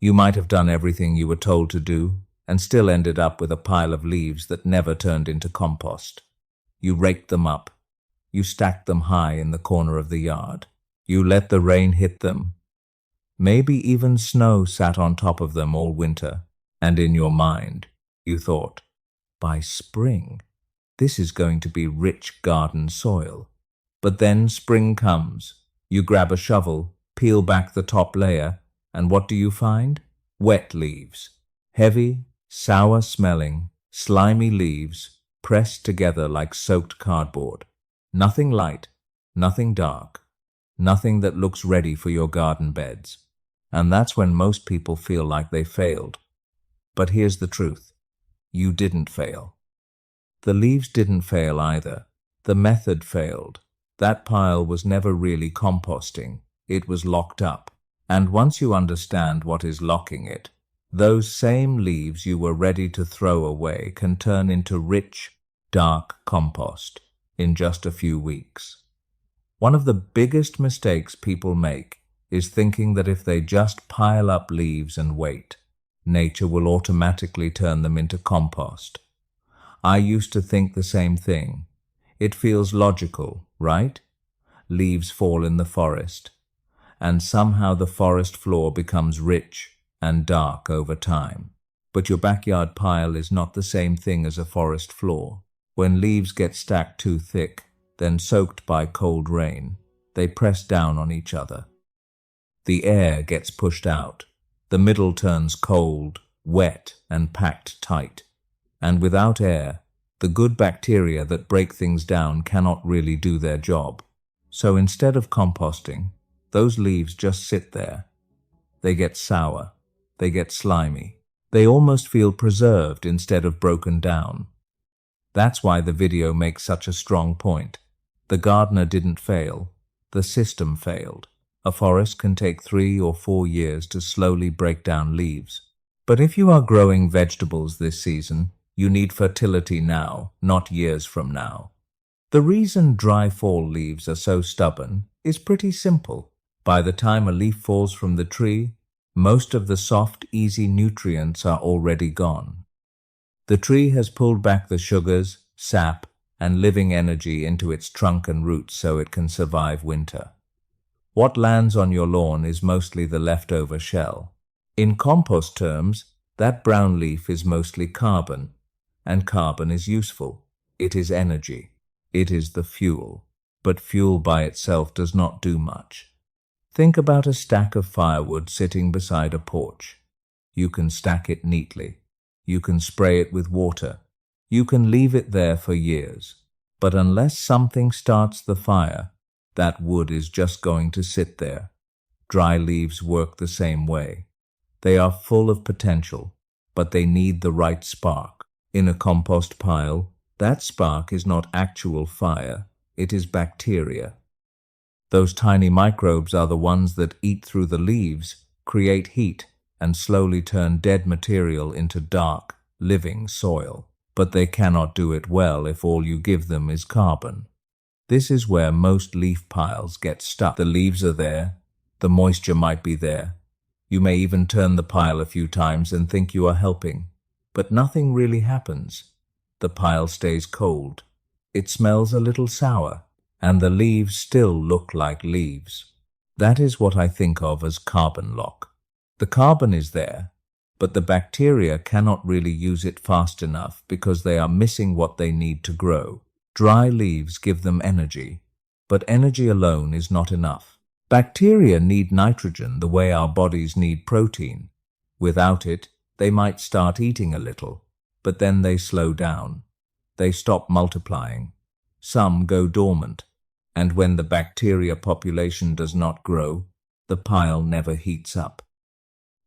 You might have done everything you were told to do and still ended up with a pile of leaves that never turned into compost. You raked them up. You stacked them high in the corner of the yard. You let the rain hit them. Maybe even snow sat on top of them all winter. And in your mind, you thought, by spring, this is going to be rich garden soil. But then spring comes. You grab a shovel, peel back the top layer, and what do you find? Wet leaves. Heavy, sour-smelling, slimy leaves pressed together like soaked cardboard. Nothing light, nothing dark, nothing that looks ready for your garden beds. And that's when most people feel like they failed. But here's the truth. You didn't fail. The leaves didn't fail either. The method failed. That pile was never really composting. It was locked up. And once you understand what is locking it, those same leaves you were ready to throw away can turn into rich, dark compost in just a few weeks. One of the biggest mistakes people make is thinking that if they just pile up leaves and wait, nature will automatically turn them into compost. I used to think the same thing. It feels logical, right? Leaves fall in the forest, and somehow the forest floor becomes rich and dark over time. But your backyard pile is not the same thing as a forest floor. When leaves get stacked too thick, then soaked by cold rain, they press down on each other. The air gets pushed out. The middle turns cold, wet, and packed tight. And without air, the good bacteria that break things down cannot really do their job. So instead of composting, those leaves just sit there. They get sour. They get slimy. They almost feel preserved instead of broken down. That's why the video makes such a strong point. The gardener didn't fail. The system failed. A forest can take 3 or 4 years to slowly break down leaves. But if you are growing vegetables this season, you need fertility now, not years from now. The reason dry fall leaves are so stubborn is pretty simple. By the time a leaf falls from the tree, most of the soft, easy nutrients are already gone. The tree has pulled back the sugars, sap, and living energy into its trunk and roots so it can survive winter. What lands on your lawn is mostly the leftover shell. In compost terms, that brown leaf is mostly carbon, and carbon is useful. It is energy. It is the fuel. But fuel by itself does not do much. Think about a stack of firewood sitting beside a porch. You can stack it neatly. You can spray it with water. You can leave it there for years. But unless something starts the fire, that wood is just going to sit there. Dry leaves work the same way. They are full of potential, but they need the right spark. In a compost pile, that spark is not actual fire, it is bacteria. Those tiny microbes are the ones that eat through the leaves, create heat, and slowly turn dead material into dark, living soil. But they cannot do it well if all you give them is carbon. This is where most leaf piles get stuck. The leaves are there, the moisture might be there. You may even turn the pile a few times and think you are helping, but nothing really happens. The pile stays cold. It smells a little sour, and the leaves still look like leaves. That is what I think of as carbon lock. The carbon is there, but the bacteria cannot really use it fast enough because they are missing what they need to grow. Dry leaves give them energy, but energy alone is not enough. Bacteria need nitrogen the way our bodies need protein. Without it, they might start eating a little, but then they slow down. They stop multiplying. Some go dormant, and when the bacteria population does not grow, the pile never heats up.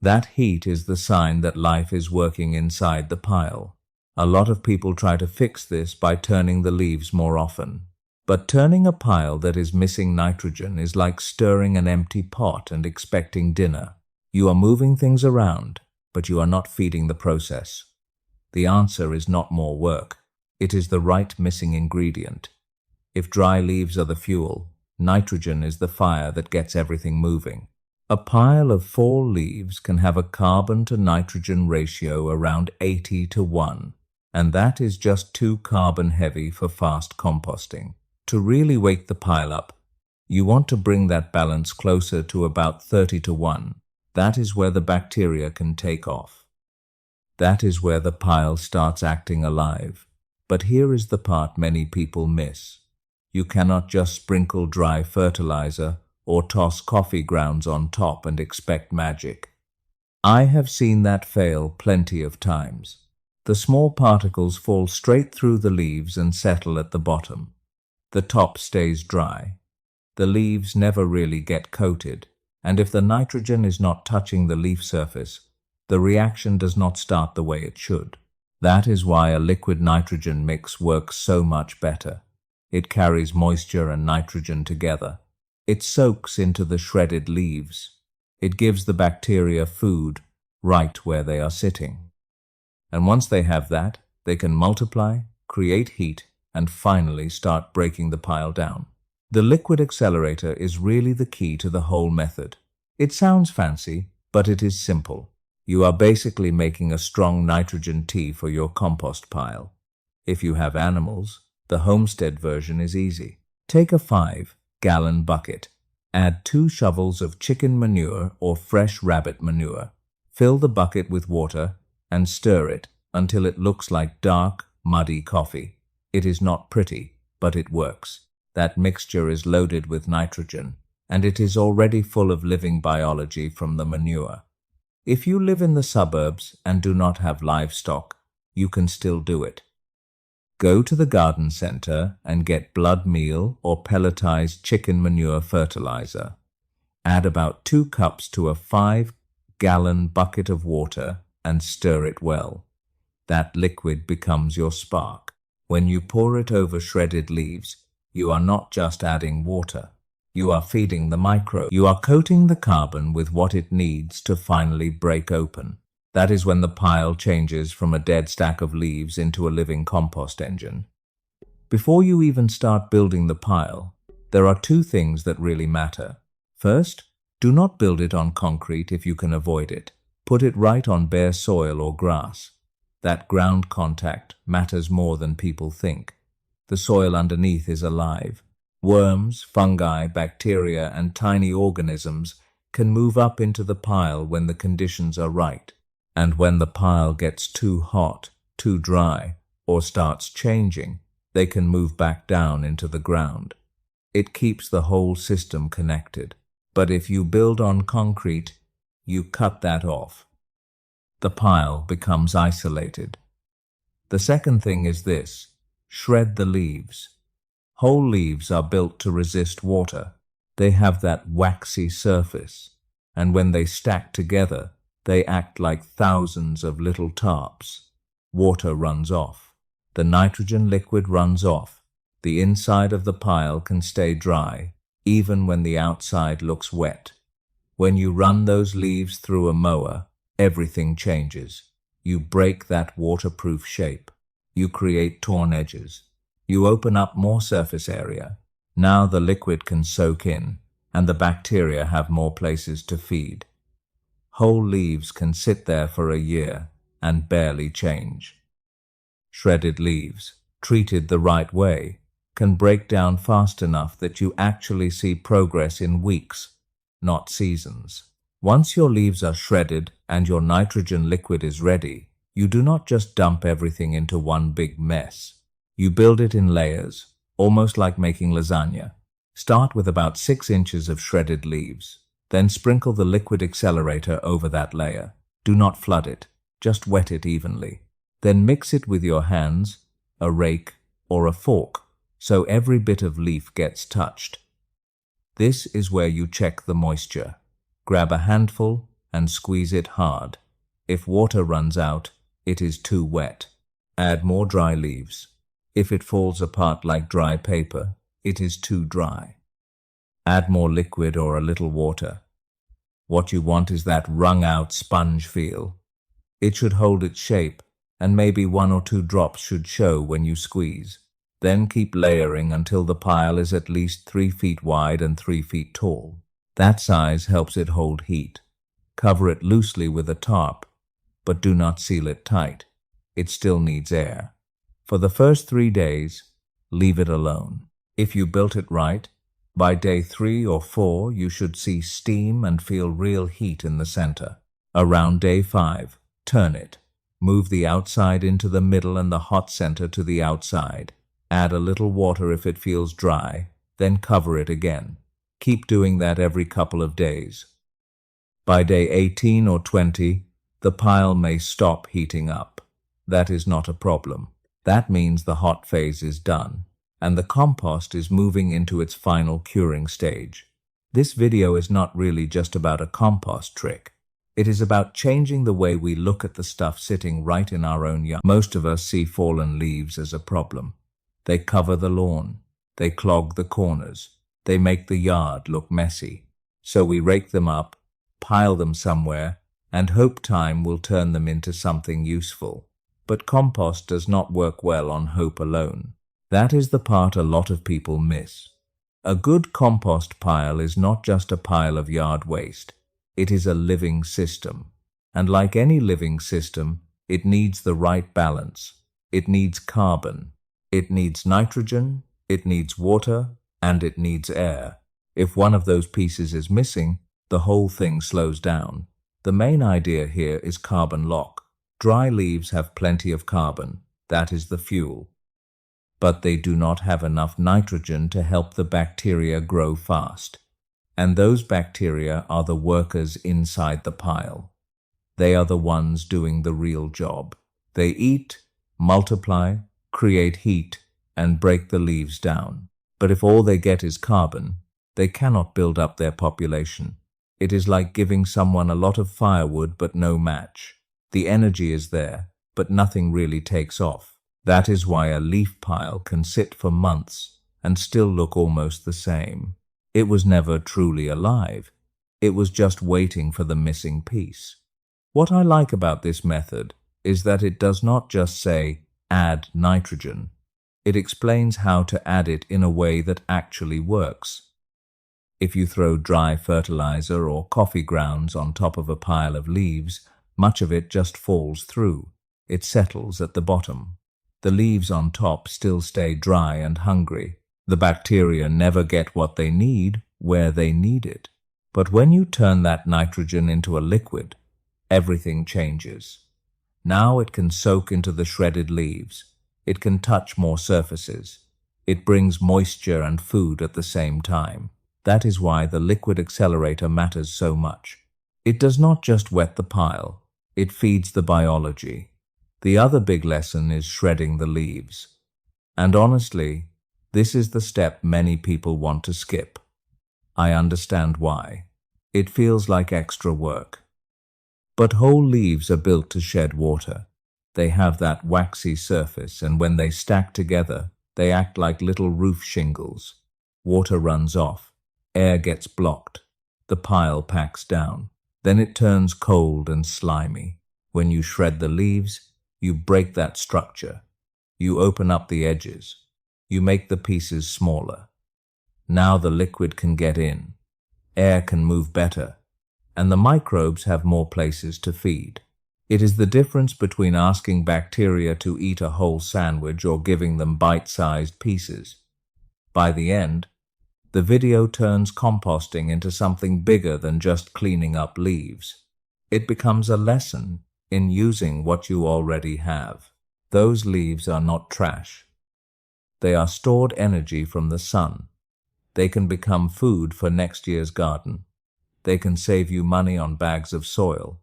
That heat is the sign that life is working inside the pile. A lot of people try to fix this by turning the leaves more often. But turning a pile that is missing nitrogen is like stirring an empty pot and expecting dinner. You are moving things around, but you are not feeding the process. The answer is not more work. It is the right missing ingredient. If dry leaves are the fuel, nitrogen is the fire that gets everything moving. A pile of 4 leaves can have a carbon to nitrogen ratio around 80 to 1, and that is just too carbon heavy for fast composting. To really wake the pile up, you want to bring that balance closer to about 30 to 1. That is where the bacteria can take off. That is where the pile starts acting alive. But here is the part many people miss. You cannot just sprinkle dry fertilizer or toss coffee grounds on top and expect magic. I have seen that fail plenty of times. The small particles fall straight through the leaves and settle at the bottom. The top stays dry. The leaves never really get coated, and if the nitrogen is not touching the leaf surface, the reaction does not start the way it should. That is why a liquid nitrogen mix works so much better. It carries moisture and nitrogen together. It soaks into the shredded leaves. It gives the bacteria food right where they are sitting. And once they have that, they can multiply, create heat, and finally start breaking the pile down. The liquid accelerator is really the key to the whole method. It sounds fancy, but it is simple. You are basically making a strong nitrogen tea for your compost pile. If you have animals, the homestead version is easy. Take a 5-gallon bucket. Add 2 shovels of chicken manure or fresh rabbit manure. Fill the bucket with water and stir it until it looks like dark, muddy coffee. It is not pretty, but it works. That mixture is loaded with nitrogen, and it is already full of living biology from the manure. If you live in the suburbs and do not have livestock, you can still do it. Go to the garden center and get blood meal or pelletized chicken manure fertilizer. Add about 2 cups to a 5-gallon bucket of water and stir it well. That liquid becomes your spark. When you pour it over shredded leaves, you are not just adding water. You are feeding the microbes. You are coating the carbon with what it needs to finally break open. That is when the pile changes from a dead stack of leaves into a living compost engine. Before you even start building the pile, there are 2 things that really matter. First, do not build it on concrete if you can avoid it. Put it right on bare soil or grass. That ground contact matters more than people think. The soil underneath is alive. Worms, fungi, bacteria, and tiny organisms can move up into the pile when the conditions are right. And when the pile gets too hot, too dry, or starts changing, they can move back down into the ground. It keeps the whole system connected. But if you build on concrete, you cut that off. The pile becomes isolated. The second thing is this: shred the leaves. Whole leaves are built to resist water. They have that waxy surface, and when they stack together, they act like thousands of little tarps. Water runs off. The nitrogen liquid runs off. The inside of the pile can stay dry, even when the outside looks wet. When you run those leaves through a mower, everything changes. You break that waterproof shape. You create torn edges. You open up more surface area. Now the liquid can soak in, and the bacteria have more places to feed. Whole leaves can sit there for a year and barely change. Shredded leaves, treated the right way, can break down fast enough that you actually see progress in weeks, not seasons. Once your leaves are shredded and your nitrogen liquid is ready, you do not just dump everything into one big mess. You build it in layers, almost like making lasagna. Start with about 6 inches of shredded leaves. Then sprinkle the liquid accelerator over that layer. Do not flood it, just wet it evenly. Then mix it with your hands, a rake, or a fork, so every bit of leaf gets touched. This is where you check the moisture. Grab a handful and squeeze it hard. If water runs out, it is too wet. Add more dry leaves. If it falls apart like dry paper, it is too dry. Add more liquid or a little water. What you want is that wrung-out sponge feel. It should hold its shape, and maybe 1 or 2 drops should show when you squeeze. Then keep layering until the pile is at least 3 feet wide and 3 feet tall. That size helps it hold heat. Cover it loosely with a tarp, but do not seal it tight. It still needs air. For the first 3 days, leave it alone. If you built it right, by day 3 or 4 you should see steam and feel real heat in the center. Around day 5, turn it. Move the outside into the middle and the hot center to the outside. Add a little water if it feels dry, then cover it again. Keep doing that every couple of days. By day 18 or 20, the pile may stop heating up. That is not a problem. That means the hot phase is done, and the compost is moving into its final curing stage. This video is not really just about a compost trick. It is about changing the way we look at the stuff sitting right in our own yard. Most of us see fallen leaves as a problem. They cover the lawn. They clog the corners. They make the yard look messy. So we rake them up, pile them somewhere, and hope time will turn them into something useful. But compost does not work well on hope alone. That is the part a lot of people miss. A good compost pile is not just a pile of yard waste. It is a living system. And like any living system, it needs the right balance. It needs carbon. It needs nitrogen. It needs water. And it needs air. If one of those pieces is missing, the whole thing slows down. The main idea here is carbon lock. Dry leaves have plenty of carbon. That is the fuel. But they do not have enough nitrogen to help the bacteria grow fast. And those bacteria are the workers inside the pile. They are the ones doing the real job. They eat, multiply, create heat, and break the leaves down. But if all they get is carbon, they cannot build up their population. It is like giving someone a lot of firewood but no match. The energy is there, but nothing really takes off. That is why a leaf pile can sit for months and still look almost the same. It was never truly alive. It was just waiting for the missing piece. What I like about this method is that it does not just say, add nitrogen. It explains how to add it in a way that actually works. If you throw dry fertilizer or coffee grounds on top of a pile of leaves, much of it just falls through. It settles at the bottom. The leaves on top still stay dry and hungry. The bacteria never get what they need where they need it. But when you turn that nitrogen into a liquid, everything changes. Now it can soak into the shredded leaves. It can touch more surfaces. It brings moisture and food at the same time. That is why the liquid accelerator matters so much. It does not just wet the pile. It feeds the biology. The other big lesson is shredding the leaves. And honestly, this is the step many people want to skip. I understand why. It feels like extra work. But whole leaves are built to shed water. They have that waxy surface, and when they stack together, they act like little roof shingles. Water runs off. Air gets blocked. The pile packs down. Then it turns cold and slimy. When you shred the leaves, you break that structure. You open up the edges. You make the pieces smaller. Now the liquid can get in. Air can move better. And the microbes have more places to feed. It is the difference between asking bacteria to eat a whole sandwich or giving them bite-sized pieces. By the end, the video turns composting into something bigger than just cleaning up leaves. It becomes a lesson in using what you already have. Those leaves are not trash. They are stored energy from the sun. They can become food for next year's garden. They can save you money on bags of soil.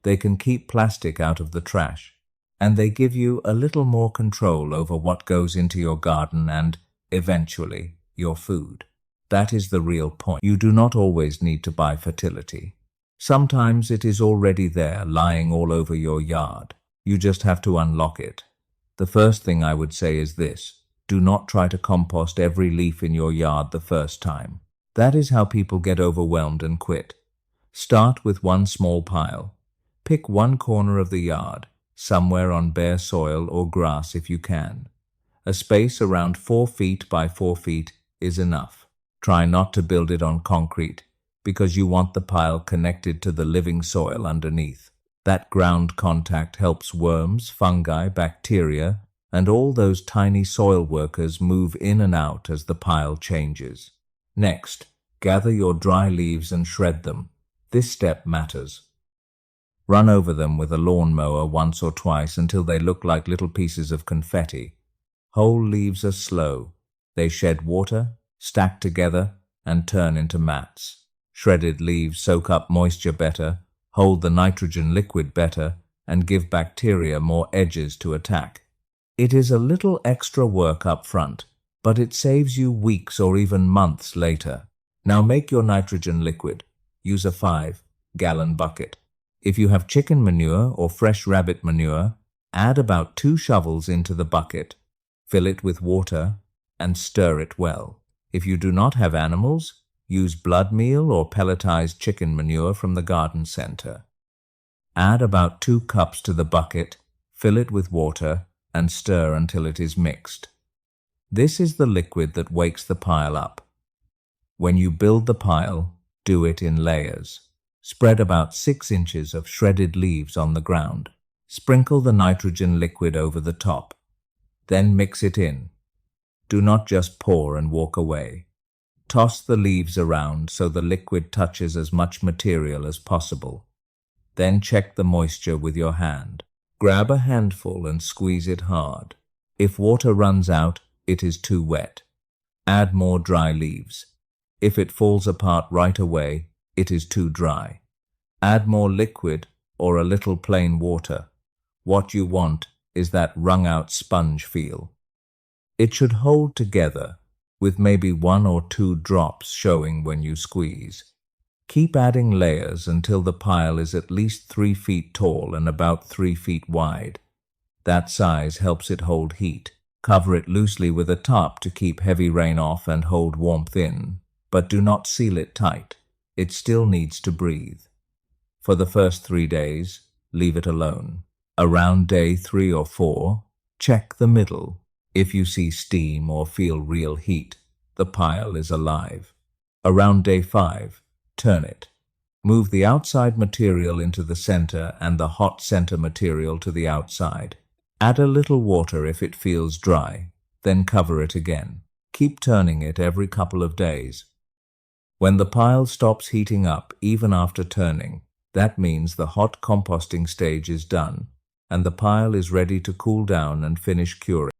They can keep plastic out of the trash. And they give you a little more control over what goes into your garden and, eventually, your food. That is the real point. You do not always need to buy fertility. Sometimes it is already there, lying all over your yard. You just have to unlock it. The first thing I would say is this. Do not try to compost every leaf in your yard the first time. That is how people get overwhelmed and quit. Start with one small pile. Pick one corner of the yard, somewhere on bare soil or grass if you can. A space around 4 feet by 4 feet is enough. Try not to build it on concrete. because you want the pile connected to the living soil underneath. That ground contact helps worms, fungi, bacteria, and all those tiny soil workers move in and out as the pile changes. Next, gather your dry leaves and shred them. This step matters. Run over them with a lawnmower once or twice until they look like little pieces of confetti. Whole leaves are slow. They shed water, stack together, and turn into mats. Shredded leaves soak up moisture better, hold the nitrogen liquid better, and give bacteria more edges to attack. It is a little extra work up front, but it saves you weeks or even months later. Now make your nitrogen liquid. Use a 5-gallon bucket. If you have chicken manure or fresh rabbit manure, add about 2 shovels into the bucket. Fill it with water and stir it well. If you do not have animals, use blood meal or pelletized chicken manure from the garden center. Add about 2 cups to the bucket, fill it with water, and stir until it is mixed. This is the liquid that wakes the pile up. When you build the pile, do it in layers. Spread about 6 inches of shredded leaves on the ground. Sprinkle the nitrogen liquid over the top. Then mix it in. Do not just pour and walk away. Toss the leaves around so the liquid touches as much material as possible. Then check the moisture with your hand. Grab a handful and squeeze it hard. If water runs out, it is too wet. Add more dry leaves. If it falls apart right away, it is too dry. Add more liquid or a little plain water. What you want is that wrung-out sponge feel. It should hold together, with maybe 1 or 2 drops showing when you squeeze. Keep adding layers until the pile is at least 3 feet tall and about 3 feet wide. That size helps it hold heat. Cover it loosely with a top to keep heavy rain off and hold warmth in, but do not seal it tight. It still needs to breathe. For the first 3 days, leave it alone. Around day 3 or 4, check the middle. If you see steam or feel real heat, the pile is alive. Around day 5, turn it. Move the outside material into the center and the hot center material to the outside. Add a little water if it feels dry, then cover it again. Keep turning it every couple of days. When the pile stops heating up even after turning, that means the hot composting stage is done, and the pile is ready to cool down and finish curing.